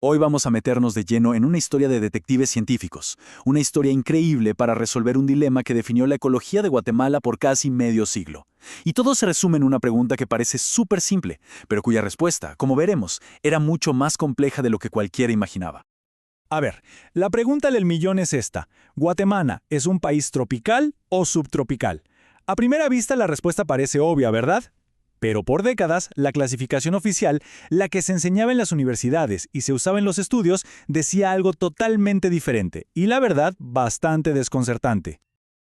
Hoy vamos a meternos de lleno en una historia de detectives científicos, una historia increíble para resolver un dilema que definió la ecología de Guatemala por casi medio siglo. Y todo se resume en una pregunta que parece súper simple, pero cuya respuesta, como veremos, era mucho más compleja de lo que cualquiera imaginaba. A ver, la pregunta del millón es esta. ¿Guatemala es un país tropical o subtropical? A primera vista la respuesta parece obvia, ¿verdad? Pero por décadas, la clasificación oficial, la que se enseñaba en las universidades y se usaba en los estudios, decía algo totalmente diferente, y la verdad, bastante desconcertante.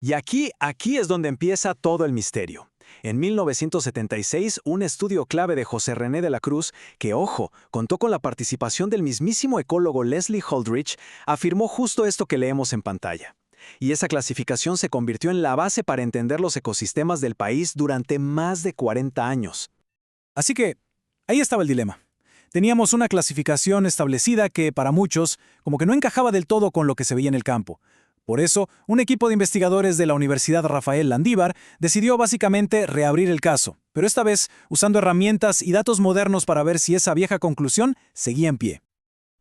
Y aquí es donde empieza todo el misterio. En 1976, un estudio clave de José René de la Cruz, que, ojo, contó con la participación del mismísimo ecólogo Leslie Holdridge, afirmó justo esto que leemos en pantalla. Y esa clasificación se convirtió en la base para entender los ecosistemas del país durante más de 40 años. Así que, ahí estaba el dilema. Teníamos una clasificación establecida que, para muchos, como que no encajaba del todo con lo que se veía en el campo. Por eso, un equipo de investigadores de la Universidad Rafael Landívar decidió básicamente reabrir el caso, pero esta vez usando herramientas y datos modernos para ver si esa vieja conclusión seguía en pie.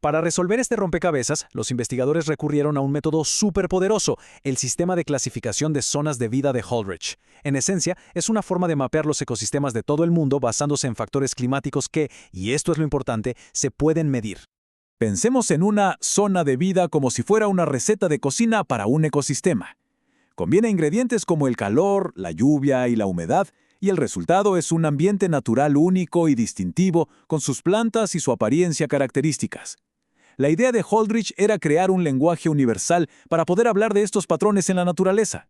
Para resolver este rompecabezas, los investigadores recurrieron a un método superpoderoso, el sistema de clasificación de zonas de vida de Holdridge. En esencia, es una forma de mapear los ecosistemas de todo el mundo basándose en factores climáticos que, y esto es lo importante, se pueden medir. Pensemos en una zona de vida como si fuera una receta de cocina para un ecosistema. Combina ingredientes como el calor, la lluvia y la humedad, y el resultado es un ambiente natural único y distintivo con sus plantas y su apariencia características. La idea de Holdridge era crear un lenguaje universal para poder hablar de estos patrones en la naturaleza.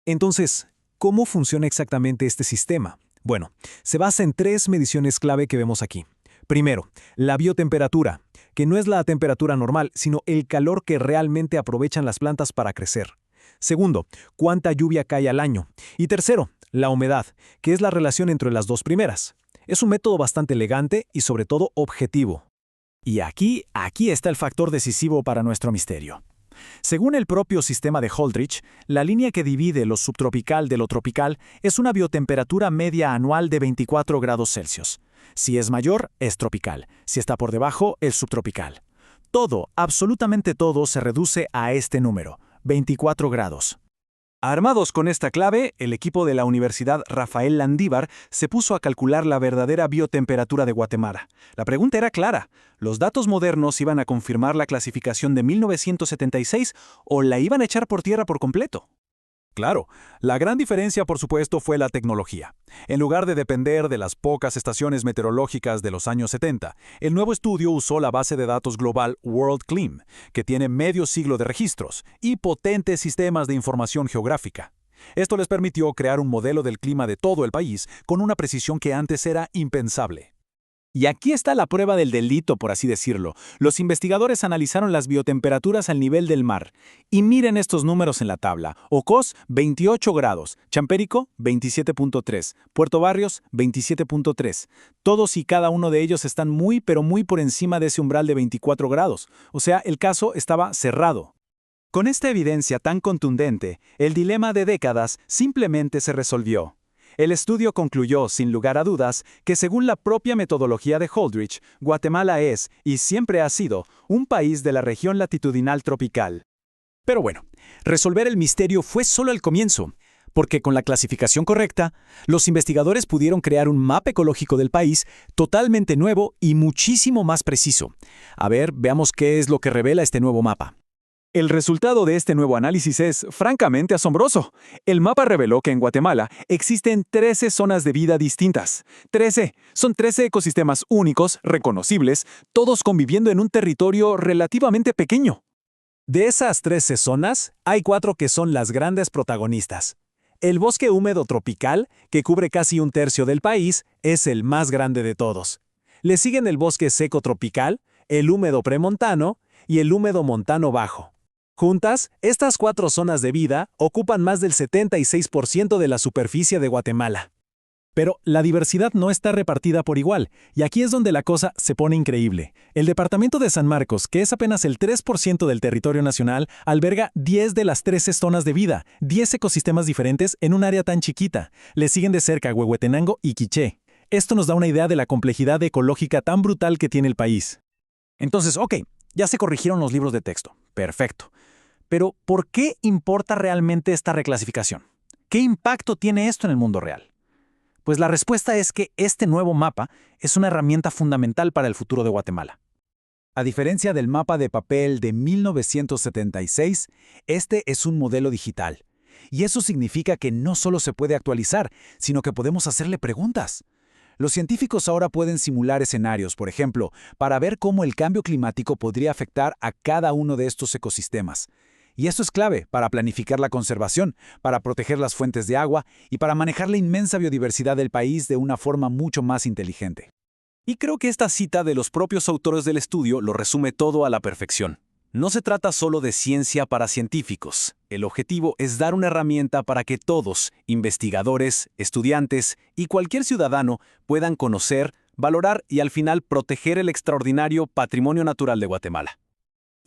Entonces, ¿cómo funciona exactamente este sistema? Bueno, se basa en 3 mediciones clave que vemos aquí. Primero, la biotemperatura, que no es la temperatura normal, sino el calor que realmente aprovechan las plantas para crecer. Segundo, cuánta lluvia cae al año. Y tercero, la humedad, que es la relación entre las dos primeras. Es un método bastante elegante y sobre todo objetivo. Y aquí está el factor decisivo para nuestro misterio. Según el propio sistema de Holdridge, la línea que divide lo subtropical de lo tropical es una biotemperatura media anual de 24 grados Celsius. Si es mayor, es tropical. Si está por debajo, es subtropical. Todo, absolutamente todo, se reduce a este número, 24 grados. Armados con esta clave, el equipo de la Universidad Rafael Landívar se puso a calcular la verdadera biotemperatura de Guatemala. La pregunta era clara: ¿los datos modernos iban a confirmar la clasificación de 1976 o la iban a echar por tierra por completo? Claro, la gran diferencia, por supuesto, fue la tecnología. En lugar de depender de las pocas estaciones meteorológicas de los años 70, el nuevo estudio usó la base de datos global WorldClim, que tiene medio siglo de registros, y potentes sistemas de información geográfica. Esto les permitió crear un modelo del clima de todo el país con una precisión que antes era impensable. Y aquí está la prueba del delito, por así decirlo. Los investigadores analizaron las biotemperaturas al nivel del mar. Y miren estos números en la tabla. Ocos, 28 grados. Champérico, 27.3. Puerto Barrios, 27.3. Todos y cada uno de ellos están muy, pero muy por encima de ese umbral de 24 grados. O sea, el caso estaba cerrado. Con esta evidencia tan contundente, el dilema de décadas simplemente se resolvió. El estudio concluyó, sin lugar a dudas, que según la propia metodología de Holdridge, Guatemala es, y siempre ha sido, un país de la región latitudinal tropical. Pero bueno, resolver el misterio fue solo el comienzo, porque con la clasificación correcta, los investigadores pudieron crear un mapa ecológico del país totalmente nuevo y muchísimo más preciso. A ver, veamos qué es lo que revela este nuevo mapa. El resultado de este nuevo análisis es francamente asombroso. El mapa reveló que en Guatemala existen 13 zonas de vida distintas. 13. Son 13 ecosistemas únicos, reconocibles, todos conviviendo en un territorio relativamente pequeño. De esas 13 zonas, hay 4 que son las grandes protagonistas. El bosque húmedo tropical, que cubre casi un tercio del país, es el más grande de todos. Le siguen el bosque seco tropical, el húmedo premontano y el húmedo montano bajo. Juntas, estas 4 zonas de vida ocupan más del 76% de la superficie de Guatemala. Pero la diversidad no está repartida por igual, y aquí es donde la cosa se pone increíble. El departamento de San Marcos, que es apenas el 3% del territorio nacional, alberga 10 de las 13 zonas de vida, 10 ecosistemas diferentes en un área tan chiquita. Le siguen de cerca Huehuetenango y Quiché. Esto nos da una idea de la complejidad ecológica tan brutal que tiene el país. Entonces, ok, ya se corrigieron los libros de texto. Perfecto. Pero, ¿por qué importa realmente esta reclasificación? ¿Qué impacto tiene esto en el mundo real? Pues la respuesta es que este nuevo mapa es una herramienta fundamental para el futuro de Guatemala. A diferencia del mapa de papel de 1976, este es un modelo digital. Y eso significa que no solo se puede actualizar, sino que podemos hacerle preguntas. Los científicos ahora pueden simular escenarios, por ejemplo, para ver cómo el cambio climático podría afectar a cada uno de estos ecosistemas. Y esto es clave para planificar la conservación, para proteger las fuentes de agua y para manejar la inmensa biodiversidad del país de una forma mucho más inteligente. Y creo que esta cita de los propios autores del estudio lo resume todo a la perfección. No se trata solo de ciencia para científicos. El objetivo es dar una herramienta para que todos, investigadores, estudiantes y cualquier ciudadano, puedan conocer, valorar y al final proteger el extraordinario patrimonio natural de Guatemala.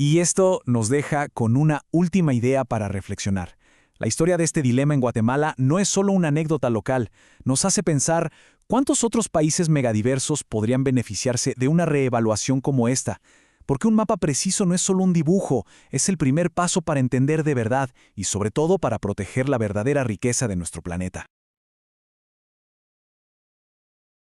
Y esto nos deja con una última idea para reflexionar. La historia de este dilema en Guatemala no es solo una anécdota local, nos hace pensar cuántos otros países megadiversos podrían beneficiarse de una reevaluación como esta. Porque un mapa preciso no es solo un dibujo, es el primer paso para entender de verdad y sobre todo para proteger la verdadera riqueza de nuestro planeta.